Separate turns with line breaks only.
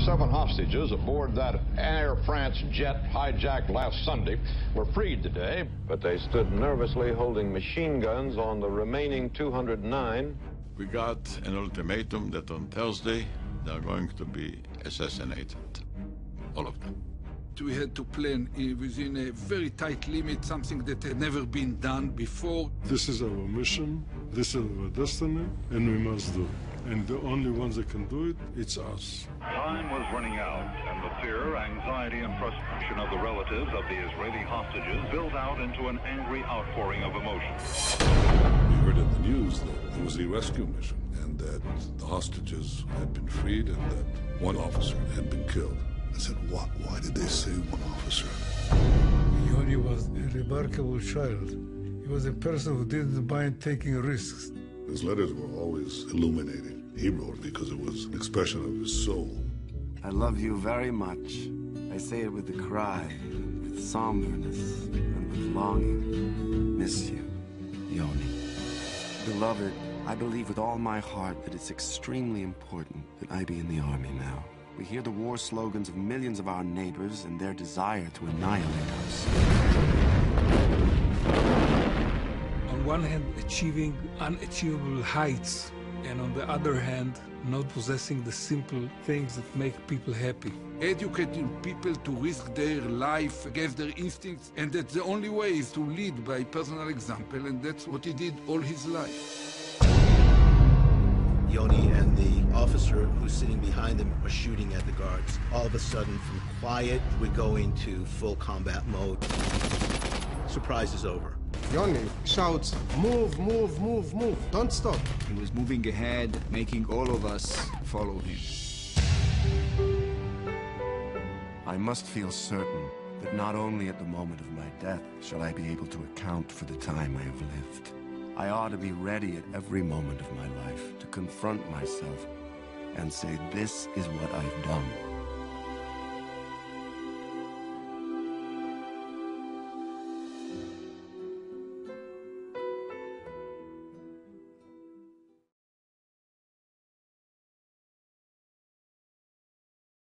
37 hostages aboard that Air France jet hijacked last Sunday were freed today, but they stood nervously holding machine guns on the remaining 209.
We got an ultimatum that on Thursday they're going to be assassinated. All of them.
We had to plan within a very tight limit, something that had never been done before.
This is our mission, this is our destiny, and we must do it. And the only ones that can do it, it's us.
Time was running out, and the fear, anxiety, and frustration of the relatives of the Israeli hostages built out into an angry outpouring of emotion.
We heard in the news that it was a rescue mission, and that the hostages had been freed, and that one officer had been killed. I said, why did they say one officer?
Yoni was a remarkable child. He was a person who didn't mind taking risks.
His letters were always illuminating. He wrote because it was an expression of his soul.
I love you very much. I say it with a cry, with somberness, and with longing. Miss you, Yoni. Beloved, I believe with all my heart that it's extremely important that I be in the army now. We hear the war slogans of millions of our neighbors and their desire to annihilate us.
On one hand, achieving unachievable heights, and on the other hand, not possessing the simple things that make people happy. Educating people to risk their life against their instincts, and that the only way is to lead by personal example, and that's what he did all his life.
Yoni and the officer who's sitting behind him are shooting at the guards. All of a sudden, from quiet, we go into full combat mode. Surprise is over.
Yoni shouts, "Move, move, move, move, don't stop."
He was moving ahead, making all of us follow him.
I must feel certain that not only at the moment of my death shall I be able to account for the time I have lived. I ought to be ready at every moment of my life to confront myself and say, this is what I've done.